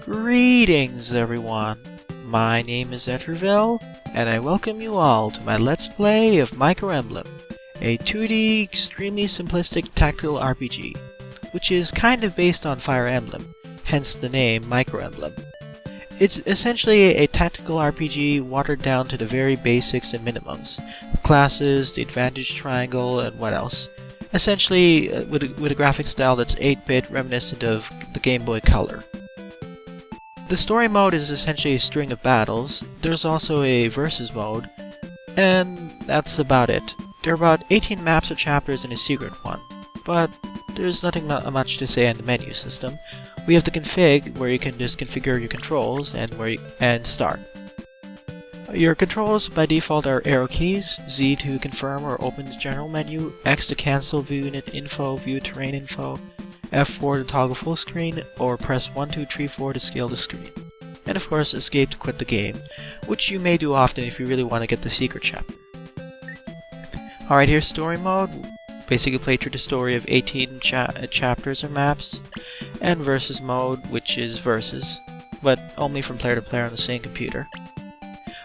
Greetings everyone, my name is Etterville, and I welcome you all to my Let's Play of Fire Emblem, a 2D extremely simplistic tactical RPG, which is kind of based on Fire Emblem, hence the name Fire Emblem. It's essentially a tactical RPG watered down to the very basics and minimums, classes, the advantage triangle, and what else. Essentially with a graphic style that's 8-bit reminiscent of the Game Boy Color. The story mode is essentially a string of battles. There's also a versus mode, and that's about it. There are about 18 maps or chapters and a secret one, but there's nothing much to say on the menu system. We have the config, where you can just configure your controls, and start. Your controls by default are arrow keys, Z to confirm or open the general menu, X to cancel view unit info, view terrain info, F4 to toggle full screen, or press 1, 2, 3, 4 to scale the screen. And of course, escape to quit the game, which you may do often if you really want to get the secret chapter. Alright, here's story mode. Basically play through the story of 18 chapters or maps, and versus mode, which is versus, but only from player to player on the same computer.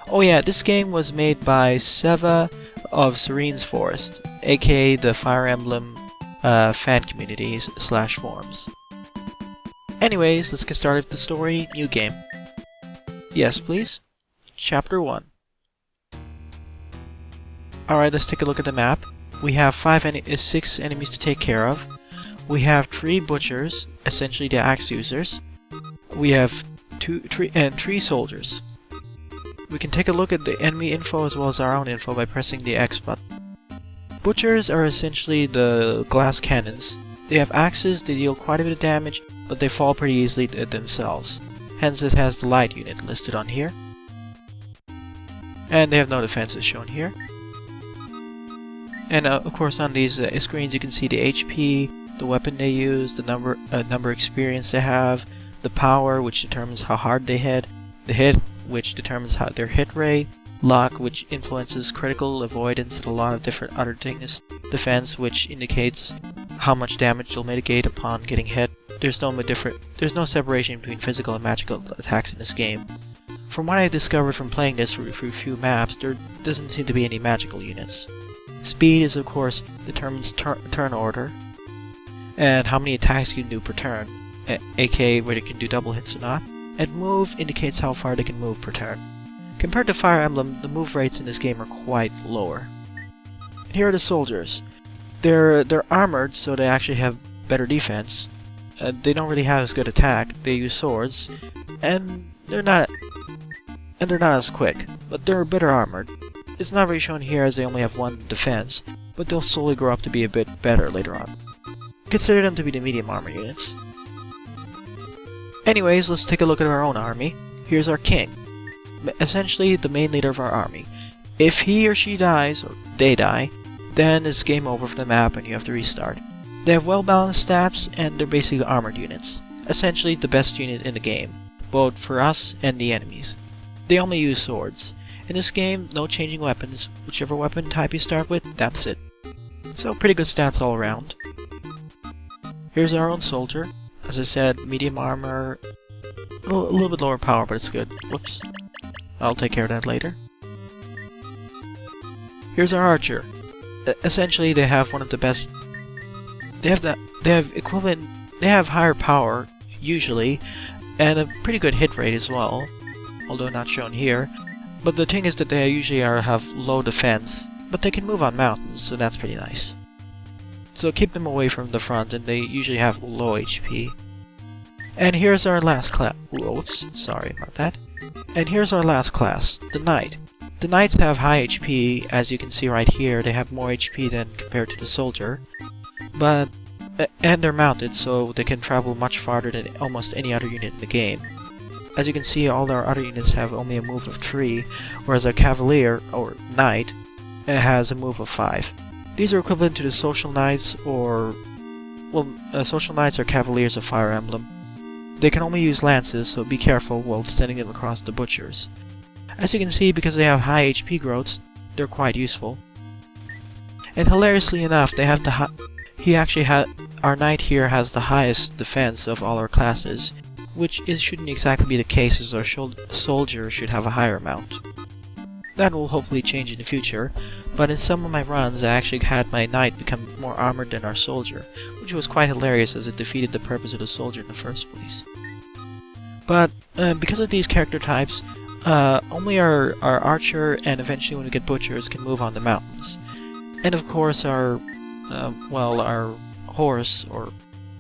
Oh yeah, this game was made by SEVA of Serenes Forest, aka the Fire Emblem fan communities / forums. Anyways, let's get started with the story. New game. Yes, please. Chapter 1. Alright, let's take a look at the map. We have 6 enemies to take care of. We have 3 butchers, essentially the axe users. We have 3 soldiers. We can take a look at the enemy info as well as our own info by pressing the X button. Butchers are essentially the glass cannons. They have axes, they deal quite a bit of damage, but they fall pretty easily themselves. Hence it has the light unit listed on here. And they have no defenses shown here. And of course on these screens you can see the HP, the weapon they use, the number experience they have, the power, which determines how hard they hit, the hit, which determines their hit rate, luck, which influences critical, avoidance, and a lot of different other things, defense, which indicates how much damage they'll mitigate upon getting hit. There's no separation between physical and magical attacks in this game. From what I discovered from playing this for a few maps, there doesn't seem to be any magical units. Speed is of course determines turn order, and how many attacks you can do per turn, aka whether you can do double hits or not. And move indicates how far they can move per turn. Compared to Fire Emblem, the move rates in this game are quite lower. And here are the soldiers. They're armored, so they actually have better defense. They don't really have as good attack. They use swords, and they're not as quick, but they're better armored. It's not really shown here as they only have 1 defense, but they'll slowly grow up to be a bit better later on. Consider them to be the medium armor units. Anyways, let's take a look at our own army. Here's our king, essentially the main leader of our army. If he or she dies, or they die, then it's game over for the map and you have to restart. They have well-balanced stats, and they're basically armored units, essentially the best unit in the game, both for us and the enemies. They only use swords. In this game, no changing weapons. Whichever weapon type you start with, that's it. So pretty good stats all around. Here's our own soldier. As I said, medium armor, a little bit lower power, but it's good. Whoops. I'll take care of that later. Here's our archer. Essentially, they have one of the best. They have higher power usually, and a pretty good hit rate as well, although not shown here. But the thing is that they usually have low defense, but they can move on mountains, so that's pretty nice. So keep them away from the front, and they usually have low HP. And here's our last class. Whoops, sorry about that. And here's our last class, the Knight. The Knights have high HP, as you can see right here. They have more HP than compared to the Soldier. And they're mounted, so they can travel much farther than almost any other unit in the game. As you can see, all our other units have only a move of 3, whereas our Cavalier, or Knight, has a move of 5. These are equivalent to the Social Knights, Social Knights are Cavaliers of Fire Emblem. They can only use lances, so be careful while sending them across the butchers. As you can see, because they have high HP growths, they're quite useful. And hilariously enough, they have our knight here has the highest defense of all our classes, shouldn't exactly be the case, as our soldier should have a higher amount. That will hopefully change in the future, but in some of my runs I actually had my knight become more armored than our soldier, which was quite hilarious as it defeated the purpose of the soldier in the first place. But because of these character types, only our archer and eventually when we get butchers can move on the mountains. And of course our horse or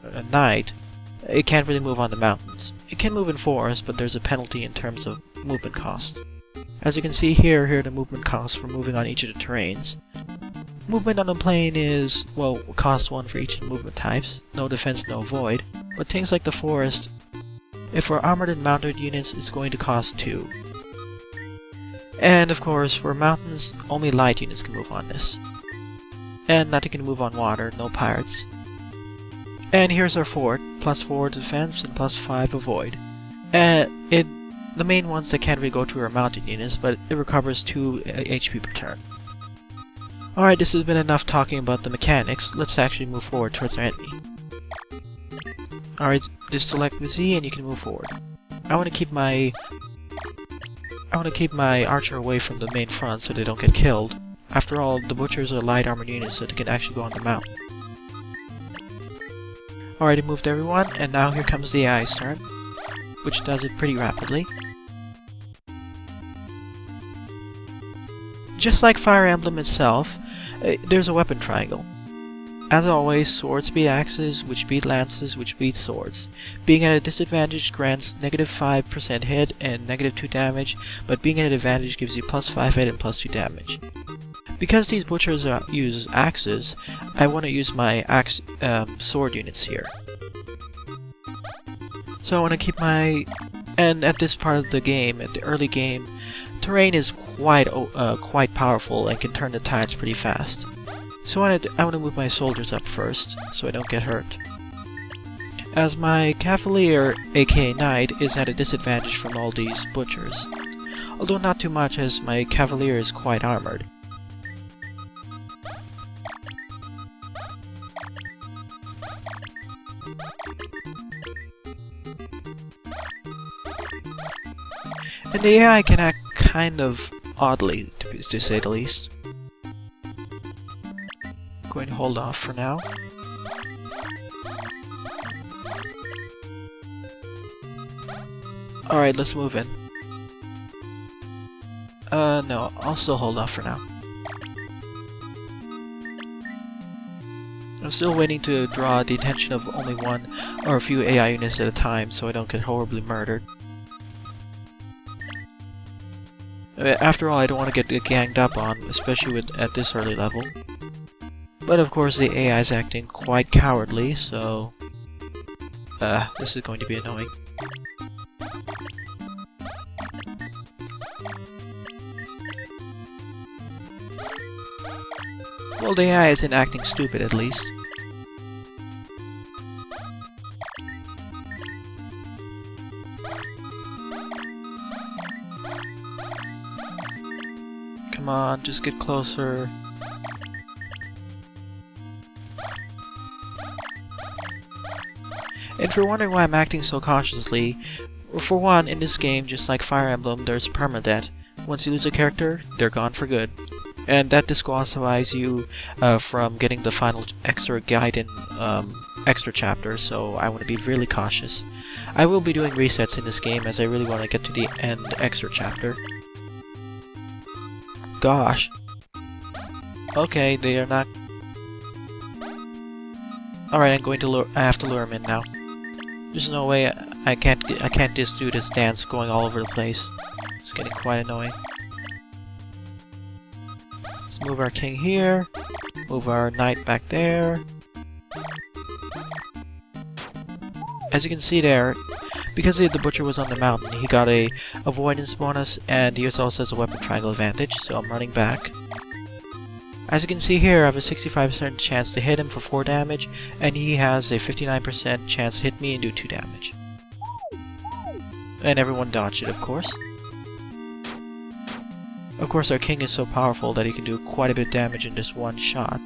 a knight, it can't really move on the mountains. It can move in forests, but there's a penalty in terms of movement cost. As you can see here are the movement costs for moving on each of the terrains. Movement on the plain is, well, cost 1 for each of the movement types. No defense, no void. But things like the forest, if we're armored and mounted units, it's going to cost 2. And of course, for mountains, only light units can move on this. And nothing can move on water, no pirates. And here's our fort, +4 defense and +5 avoid. The main ones that can't really go to are mounted units, but it recovers 2 HP per turn. Alright, this has been enough talking about the mechanics. Let's actually move forward towards our enemy. Alright, just select the Z and you can move forward. I want to keep my archer away from the main front so they don't get killed. After all, the butchers are light armored units, so they can actually go on the mountain. Alright, I moved everyone, and now here comes the AI's turn, which does it pretty rapidly. Just like Fire Emblem itself, there's a weapon triangle. As always, swords beat axes, which beat lances, which beat swords. Being at a disadvantage grants -5% hit and -2 damage, but being at an advantage gives you +5 hit and +2 damage. Because these butchers use axes, I want to use my sword units here. So I want to keep my... And at this part of the game, at the early game, terrain is quite powerful and can turn the tides pretty fast. So I want to move my soldiers up first, so I don't get hurt. As my cavalier, aka knight, is at a disadvantage from all these butchers. Although not too much, as my cavalier is quite armored. And the AI can act kind of oddly, to say the least. I'm going to hold off for now. Alright, let's move in. No, I'll still hold off for now. I'm still waiting to draw the attention of only one or a few AI units at a time so I don't get horribly murdered. After all, I don't want to get ganged up on, especially at this early level. But of course the AI is acting quite cowardly, so... this is going to be annoying. Well, the AI isn't acting stupid, at least. Come on, just get closer. And if you're wondering why I'm acting so cautiously, for one, in this game, just like Fire Emblem, there's permadeath. Once you lose a character, they're gone for good. And that disqualifies you from getting the final extra guide in extra chapter, so I want to be really cautious. I will be doing resets in this game as I really want to get to the end extra chapter. Gosh. Okay, they are not... Alright, I have to lure him in now. There's no way I can't just do this dance going all over the place. It's getting quite annoying. Let's move our king here. Move our knight back there. As you can see there, because the butcher was on the mountain, he got a avoidance bonus, and he also has a weapon triangle advantage, so I'm running back. As you can see here, I have a 65% chance to hit him for 4 damage, and he has a 59% chance to hit me and do 2 damage. And everyone dodged it, of course. Of course, our king is so powerful that he can do quite a bit of damage in just one shot.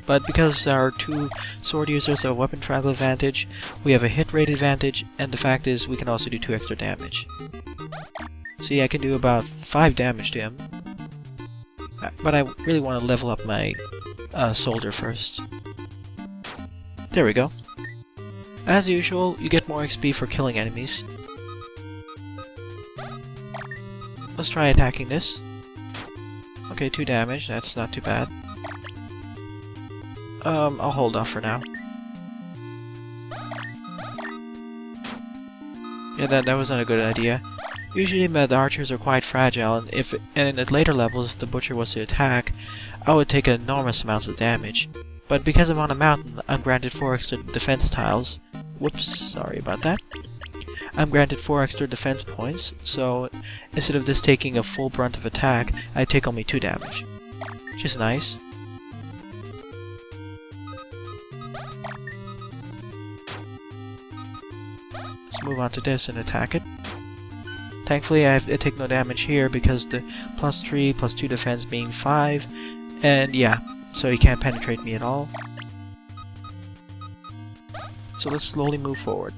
but because our two sword users have a weapon triangle advantage, we have a hit rate advantage, and the fact is we can also do 2 extra damage. See, I can do about 5 damage to him, but I really want to level up my soldier first. There we go. As usual, you get more XP for killing enemies. Let's try attacking this. Okay, 2 damage, that's not too bad. I'll hold off for now. Yeah, that was not a good idea. Usually the archers are quite fragile, and at later levels, if the butcher was to attack, I would take enormous amounts of damage. But because I'm on a mountain, I'm granted 4 extra defense tiles. Whoops, sorry about that. I'm granted 4 extra defense points, so instead of this taking a full brunt of attack, I take only 2 damage. Which is nice. Let's move on to this and attack it. Thankfully I take no damage here because the +3, +2 defense being 5, and yeah, so he can't penetrate me at all. So let's slowly move forward.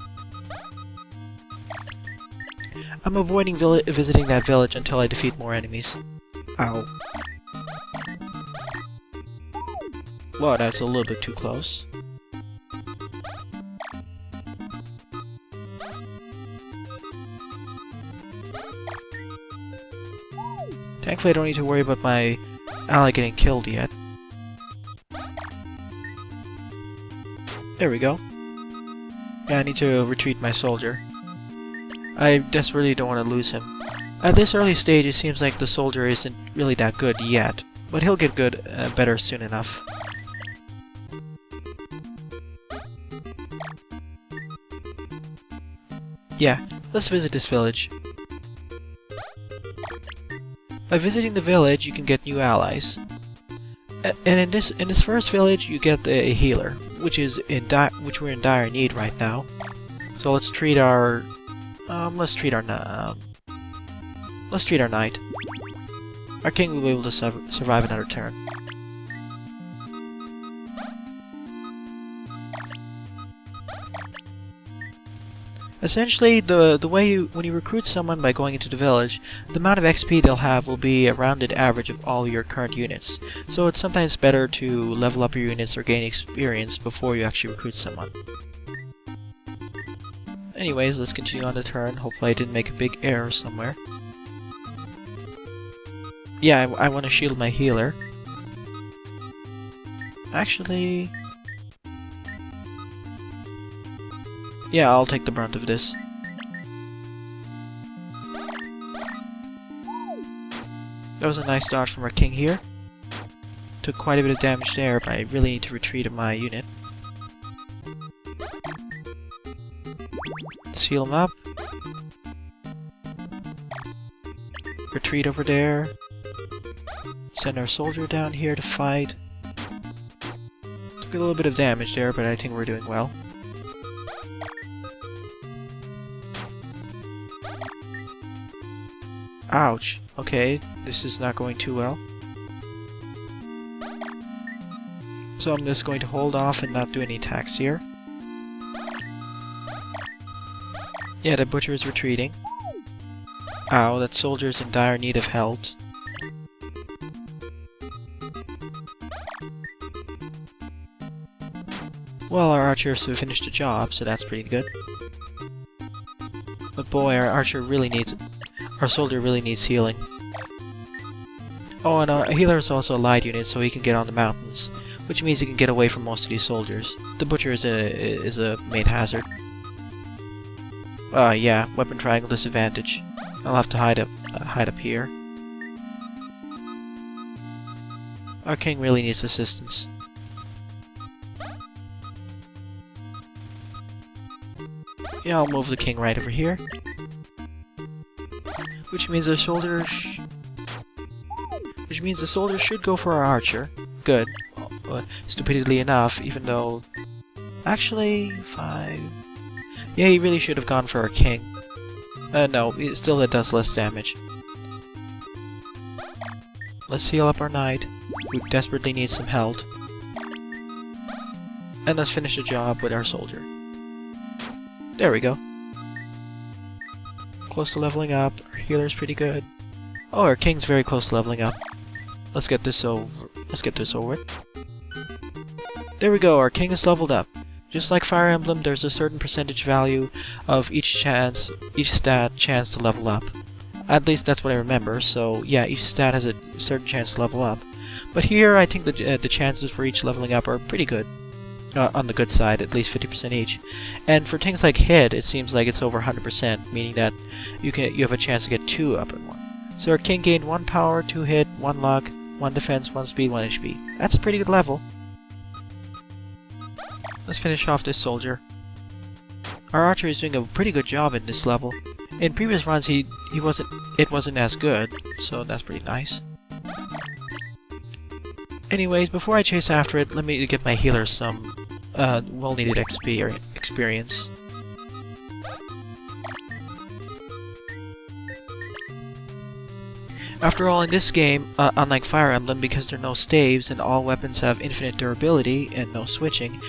I'm avoiding visiting that village until I defeat more enemies. Ow. Whoa, that's a little bit too close. Thankfully I don't need to worry about my ally getting killed yet. There we go. Yeah, I need to retreat my soldier. I desperately don't want to lose him. At this early stage it seems like the soldier isn't really that good yet, but he'll get better soon enough. Yeah, let's visit this village. By visiting the village, you can get new allies. And in this first village, you get a healer, which we're in dire need right now. So let's treat our knight. Our king will be able to survive another turn. Essentially, the way when you recruit someone by going into the village, the amount of XP they'll have will be a rounded average of all your current units. So it's sometimes better to level up your units or gain experience before you actually recruit someone. Anyways, let's continue on the turn. Hopefully I didn't make a big error somewhere. Yeah, I want to shield my healer. Actually... yeah, I'll take the brunt of this. That was a nice dodge from our king here. Took quite a bit of damage there, but I really need to retreat my unit. Let's heal him up. Retreat over there. Send our soldier down here to fight. Took a little bit of damage there, but I think we're doing well. Ouch. Okay, this is not going too well. So I'm just going to hold off and not do any attacks here. Yeah, the butcher is retreating. Ow, that soldier is in dire need of health. Well, our archers have finished the job, so that's pretty good. But boy, our soldier really needs healing. Oh, and our healer is also a light unit, so he can get on the mountains, which means he can get away from most of these soldiers. The butcher is a main hazard. Yeah, weapon triangle disadvantage. I'll have to hide up here. Our king really needs assistance. Yeah, I'll move the king right over here. Which means the soldier should go for our archer. Good. Stupidly enough, even though... actually, 5... yeah, he really should have gone for our king. No, still it does less damage. Let's heal up our knight, who desperately needs some health. And let's finish the job with our soldier. There we go. Close to leveling up. Our healer's pretty good. Oh, our king's very close to leveling up. Let's get this over. There we go, our king is leveled up. Just like Fire Emblem, there's a certain percentage value of each stat chance to level up. At least that's what I remember, so yeah, each stat has a certain chance to level up. But here, I think the chances for each leveling up are pretty good. On the good side, at least 50% each. And for things like hit, it seems like it's over 100%, meaning that you have a chance to get 2 up in 1. So our king gained 1 power, 2 hit, 1 luck, 1 defense, 1 speed, 1 HP. That's a pretty good level. Let's finish off this soldier. Our archer is doing a pretty good job in this level. In previous runs, it wasn't as good, so that's pretty nice. Anyways, before I chase after it, let me give my healer some well-needed experience. After all, in this game, unlike Fire Emblem, because there are no staves and all weapons have infinite durability and no switching,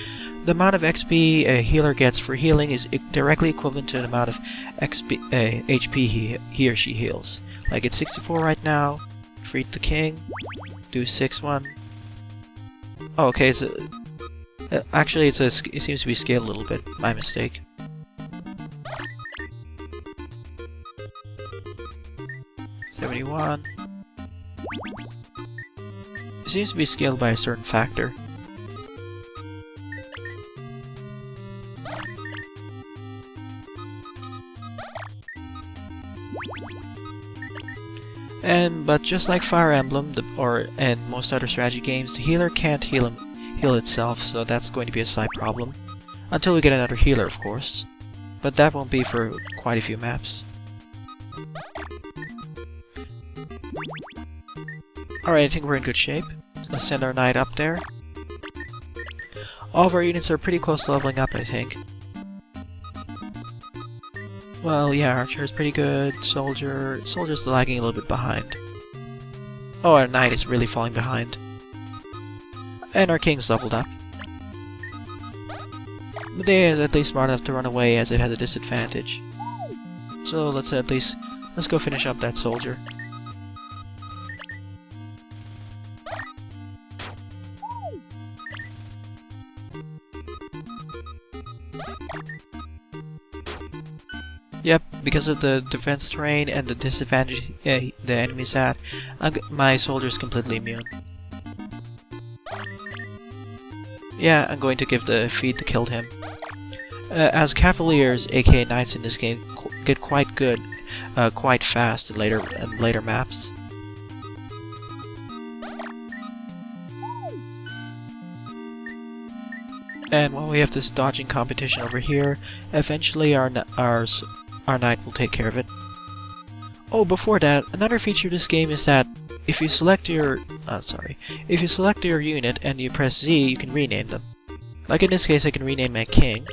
the amount of XP a healer gets for healing is directly equivalent to the amount of HP he or she heals. Like it's 64 right now, defeat the king, do 6-1. Oh, okay, actually it seems to be scaled a little bit, my mistake. $71. It seems to be scaled by a certain factor. But just like Fire Emblem and most other strategy games, the healer can't heal itself, so that's going to be a side problem. Until we get another healer, of course. But that won't be for quite a few maps. Alright, I think we're in good shape. Let's send our knight up there. All of our units are pretty close to leveling up, I think. Well, yeah, archer is pretty good. Soldier's lagging a little bit behind. Oh, our knight is really falling behind. And our king's leveled up. Medea is at least smart enough to run away as it has a disadvantage. So let's go finish up that soldier. Yep, because of the defense terrain and the disadvantage the enemy's at, my soldier's completely immune. Yeah, I'm going to give the feed that killed him. As cavaliers, aka knights in this game, get quite good, quite fast in later maps. And while we have this dodging competition over here, eventually our knight will take care of it. Oh, before that, another feature of this game is that if you select your unit and you press Z, you can rename them. Like in this case, I can rename my king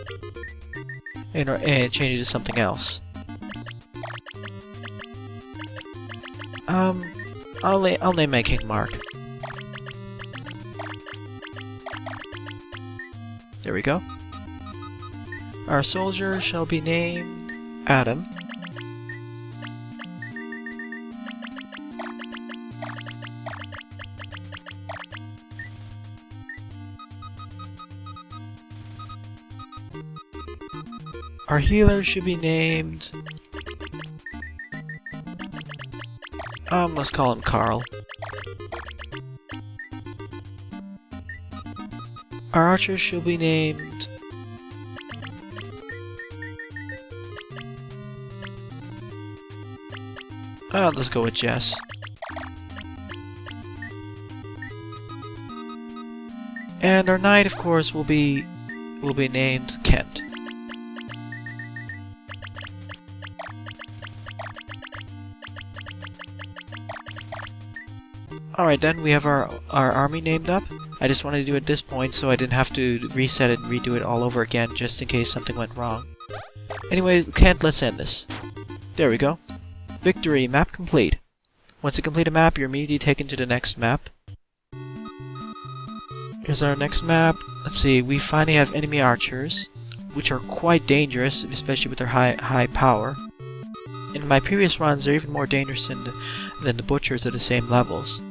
and change it to something else. I'll name my king Mark. There we go. Our soldier shall be named Adam. Our healer should be named... let's call him Carl. Our archer should be named... let's go with Jess. And our knight, of course, will be named Kent. Alright, then we have our army named up. I just wanted to do it at this point so I didn't have to reset it and redo it all over again just in case something went wrong. Anyways, Kent, let's end this. There we go. Victory, map complete. Once you complete a map, you're immediately taken to the next map. Here's our next map. let's see, we finally have enemy archers, which are quite dangerous, especially with their high power. In my previous runs, they're even more dangerous than the butchers at the same levels,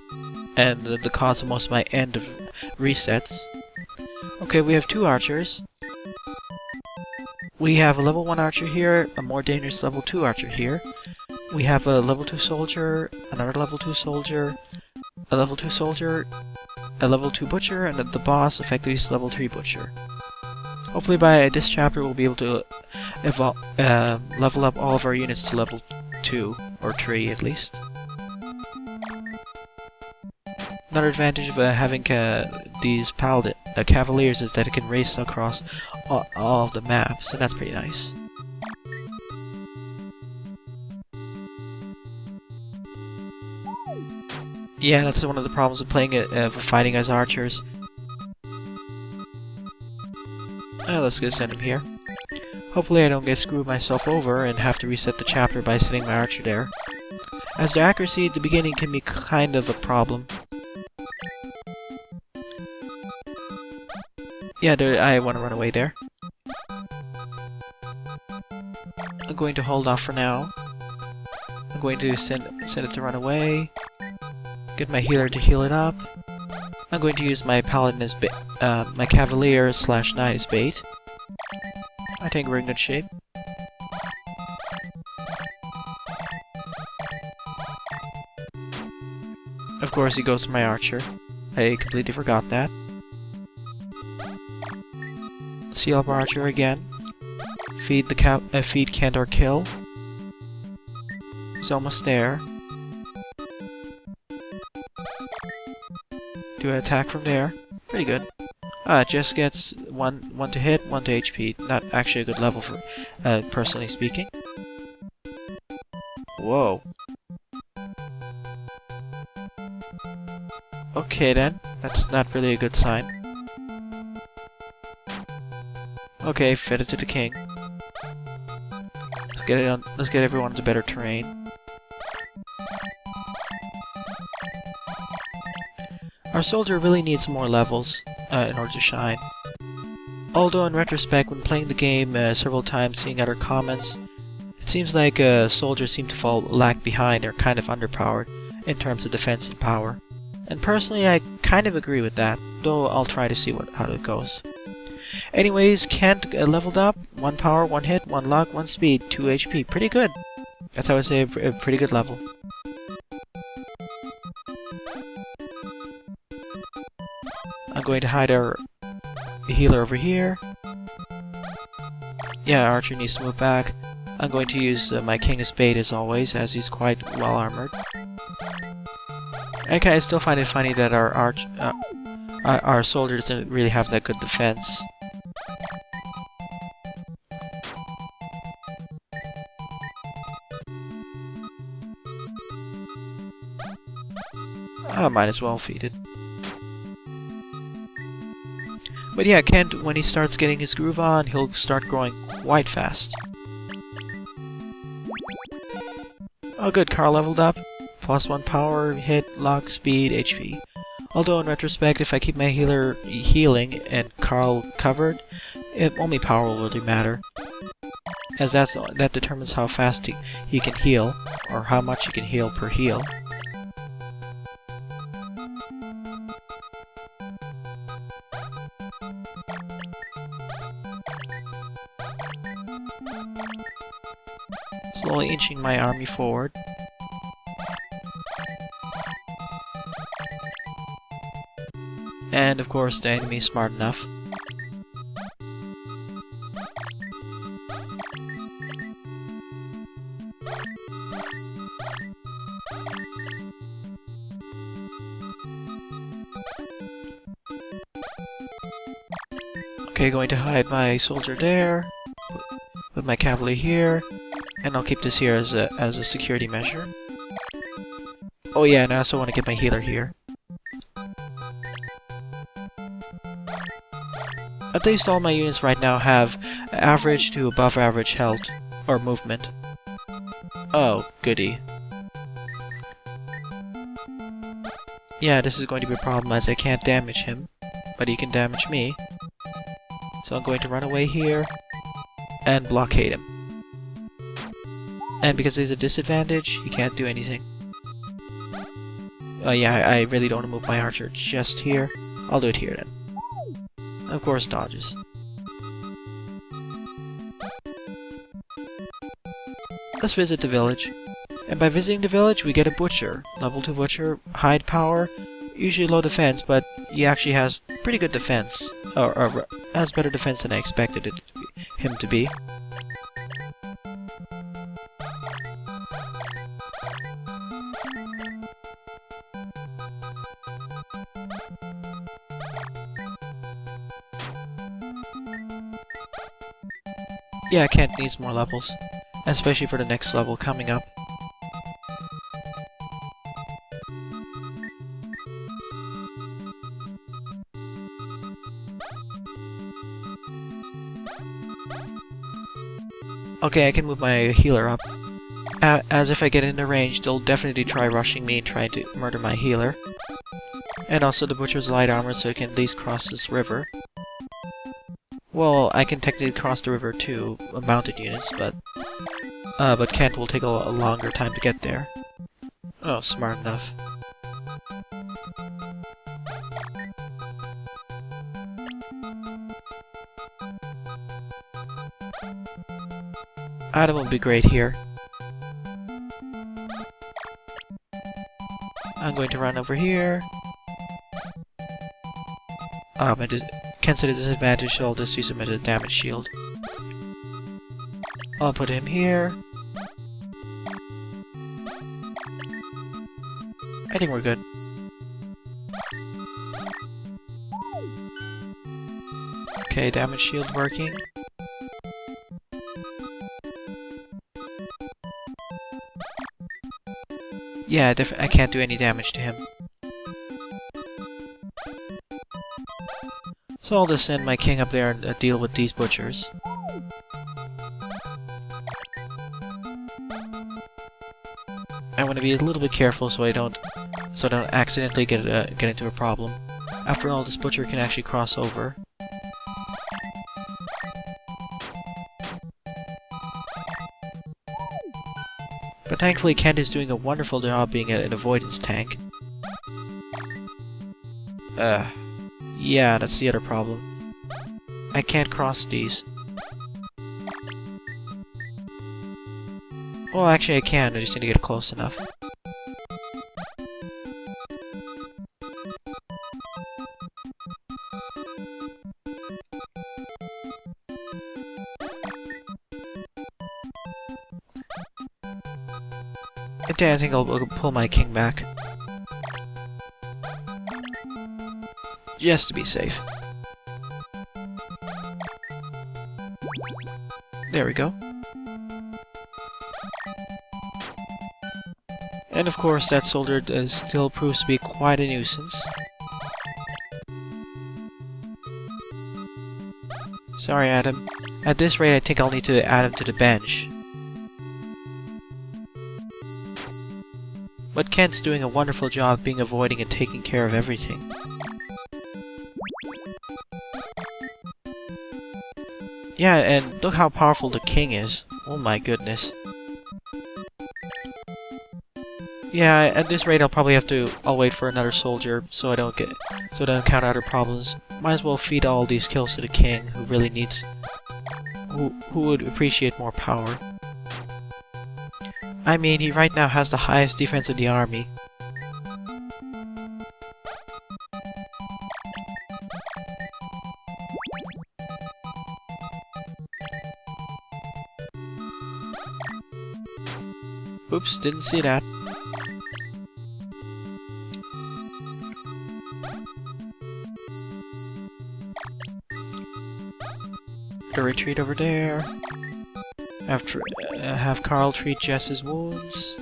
and the cause of most of my end of resets. Okay, we have 2 archers. We have a level 1 archer here, a more dangerous level 2 archer here. We have a level 2 soldier, another level 2 soldier, a level 2 soldier, a level 2 butcher, and the boss effectively is level 3 butcher. Hopefully by this chapter we'll be able to level up all of our units to level 2, or 3 at least. Another advantage of having these cavaliers is that it can race across all of the maps, and that's pretty nice. Yeah, that's one of the problems of playing fighting as archers. Let's go send him here. Hopefully I don't get screwed myself over and have to reset the chapter by sending my archer there, as the accuracy at the beginning can be kind of a problem. Yeah, I want to run away there. I'm going to hold off for now. I'm going to send it to run away. Get my healer to heal it up. I'm going to use my paladin as my cavalier / knight as bait. I think we're in good shape. Of course, he goes to my archer. I completely forgot that. Seal up archer again. Feed can't or kill. He's almost there. Do an attack from there. Pretty good. It just gets one to hit, 1 to HP. Not actually a good level for, personally speaking. Whoa. Okay then, that's not really a good sign. Okay, fed it to the king. Let's get everyone into better terrain. Our soldier really needs more levels in order to shine. Although in retrospect, when playing the game several times, seeing other comments, it seems like soldiers seem to lag behind or kind of underpowered in terms of defense and power. And personally, I kind of agree with that, though I'll try to see how it goes. Anyways, Kent leveled up, 1 power, 1 hit, 1 luck, 1 speed, 2 HP. Pretty good. That's, I would say, a pretty good level. I'm going to hide our healer over here. Yeah, Archer needs to move back. I'm going to use my king as bait as always, as he's quite well armored. Okay, I still find it funny that our soldiers didn't really have that good defense. Might as well feed it. But yeah, Kent, when he starts getting his groove on, he'll start growing quite fast. Oh good, Carl leveled up. +1 power, hit, luck, speed, HP. Although in retrospect, if I keep my healer healing and Carl covered, only power will really matter, as that determines how fast he can heal, or how much he can heal per heal. Slowly inching my army forward. And of course the enemy is smart enough. Okay, going to hide my soldier there, put my cavalry here, and I'll keep this here as a security measure. Oh yeah, and I also want to get my healer here. At least all my units right now have average to above average health, or movement. Oh, goody. Yeah, this is going to be a problem as I can't damage him, but he can damage me. So I'm going to run away here and blockade him. And because there's a disadvantage, he can't do anything. Yeah, I really don't want to move my archer just here. I'll do it here then. Of course, dodges. Let's visit the village. And by visiting the village, we get a butcher. Level 2 butcher, hide power, usually low defense, but he actually has pretty good defense. Or has better defense than I expected him to be. Yeah, Kent needs more levels, especially for the next level coming up. Okay, I can move my healer up. As if I get into range, they'll definitely try rushing me and trying to murder my healer. And also the butcher's light armor, so it can at least cross this river. Well, I can technically cross the river too, mounted units, but Kent will take a longer time to get there. Oh, smart enough. Adam will be great here. I'm going to run over here. Kent's at a disadvantage, so I'll just use him as a damage shield. I'll put him here. I think we're good. Okay, damage shield working. Yeah, I can't do any damage to him. So I'll just send my king up there and deal with these butchers. I want to be a little bit careful so I don't accidentally get into a problem. After all, this butcher can actually cross over. But thankfully, Kent is doing a wonderful job being an avoidance tank. Yeah, that's the other problem. I can't cross these. Well, actually I can, I just need to get close enough. I think I'll pull my king back. Just to be safe. There we go. And of course, that soldier still proves to be quite a nuisance. Sorry, Adam. At this rate, I think I'll need to add him to the bench. But Kent's doing a wonderful job being avoiding and taking care of everything. Yeah, and look how powerful the king is. Oh my goodness. Yeah, at this rate I'll wait for another soldier so I don't encounter other problems. Might as well feed all these kills to the king, who really needs who would appreciate more power. I mean, he right now has the highest defense in the army. Oops, didn't see that. To retreat over there. Have Carl treat Jess's wounds.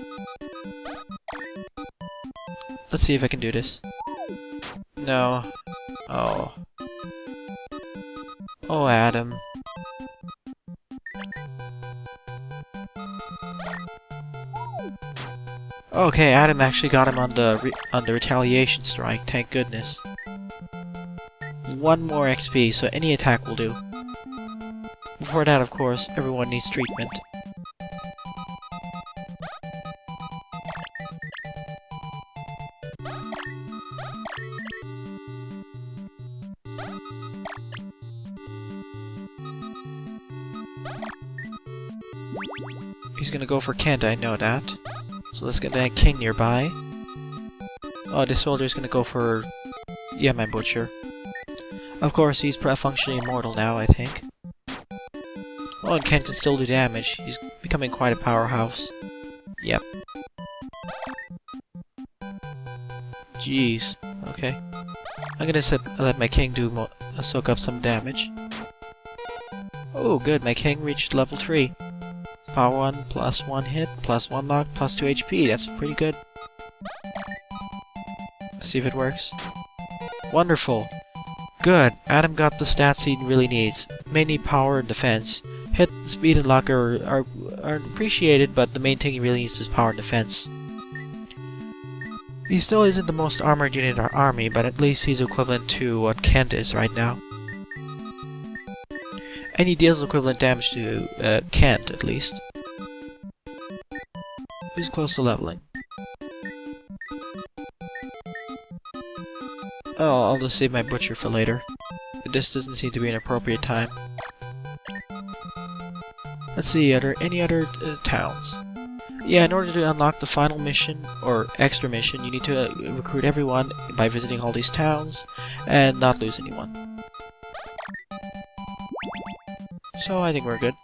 Let's see if I can do this. No. Oh. Oh, Adam. Okay, Adam actually got him on the retaliation strike, thank goodness. 1 more XP, so any attack will do. before that, of course, everyone needs treatment. He's gonna go for Kent, I know that. So let's get that king nearby. Oh, this soldier's gonna go for... yeah, my butcher. Of course, he's functionally immortal now, I think. Oh, and Kent can still do damage. He's becoming quite a powerhouse. Yep. Jeez. Okay. I'm gonna let my king do soak up some damage. Oh, good. My king reached level 3. Power 1, plus 1 hit, plus 1 knock, plus 2 HP. That's pretty good. Let's see if it works. Wonderful. Good. Adam got the stats he really needs. Mainly power and defense. Hit, speed, and luck are appreciated, but the main thing he really needs is power and defense. He still isn't the most armored unit in our army, but at least he's equivalent to what Kent is right now. And he deals equivalent damage to Kent, at least. Who's close to leveling? Oh, I'll just save my butcher for later. This doesn't seem to be an appropriate time. Let's see, are there any other towns? Yeah, in order to unlock the final mission, or extra mission, you need to recruit everyone by visiting all these towns, and not lose anyone. So I think we're good.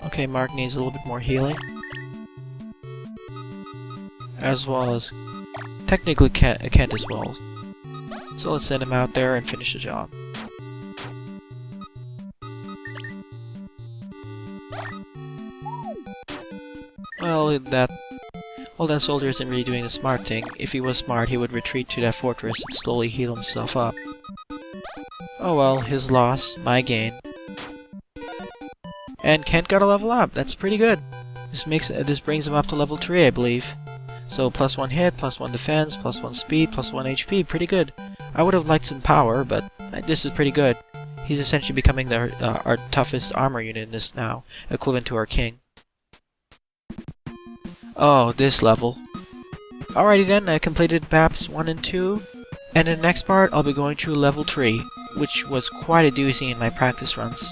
Okay, Mark needs a little bit more healing. As well as, technically Kent as well. So let's send him out there and finish the job. Well, that soldier isn't really doing the smart thing. If he was smart, he would retreat to that fortress and slowly heal himself up. Oh well, his loss, my gain. And Kent got a level up. That's pretty good. This brings him up to level 3, I believe. So plus 1 hit, plus 1 defense, plus 1 speed, plus 1 HP. Pretty good. I would have liked some power, but this is pretty good. He's essentially becoming our toughest armor unit in this now, equivalent to our king. Oh, this level. Alrighty then, I completed maps 1 and 2, and in the next part I'll be going through level 3, which was quite a doozy in my practice runs.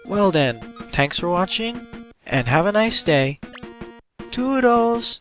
Well then, thanks for watching, and have a nice day. Toodles!